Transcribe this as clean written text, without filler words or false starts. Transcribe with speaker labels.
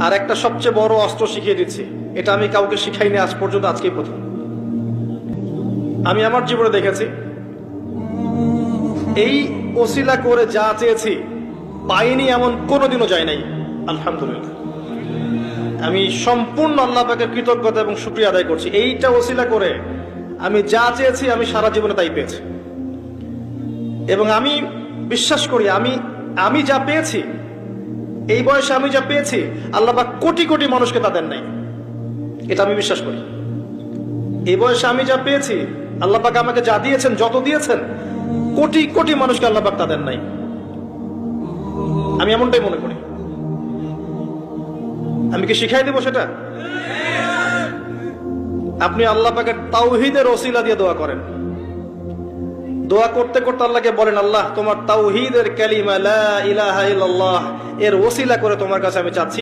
Speaker 1: আর একটা সবচেয়ে বড় অস্ত্র শিখিয়ে দিচ্ছি, এটা আমি কাউকে শিখাইনি আজ পর্যন্ত, আজকেই প্রথম। আমি আমার জীবনে দেখেছি এই ওসিলা করে যা চেয়েছি পাইনি এমন কোনোদিনও যায় নাই। আলহামদুলিল্লাহ, আমি সম্পূর্ণ আল্লাহ পাকের কৃতজ্ঞতা এবং শুকরিয়া আদায় করছি। এইটা ওসিলা করে আমি যা চেয়েছি আমি সারা জীবনে তাই পেয়েছি। এবং আমি বিশ্বাস করি আমি যা পেয়েছি, এই বয়সে আমি যা পেয়েছি, আল্লাহ পাক কোটি কোটি মানুষকে তা দেন নাই। এটা আমি বিশ্বাস করি। এই বয়সে আমি যা পেয়েছি, আল্লাহ পাক আমাকে যা দিয়েছেন, যত দিয়েছেন, কোটি কোটি মানুষকে আল্লাহ পাক তা দেন নাই। আমি এমনটাই মনে করি। আমি কি শিখাই দেব সেটা? আপনি আল্লাহ পাকের তাওহীদের ওসিলা দিয়ে দোয়া করেন। দোয়া করতে করতে আল্লাহকে বলেন, আল্লাহ তোমার তাওহীদের কালিমা লা ইলাহা ইল্লাল্লাহ এর ওসিলা করে তোমার কাছে আমি চাচ্ছি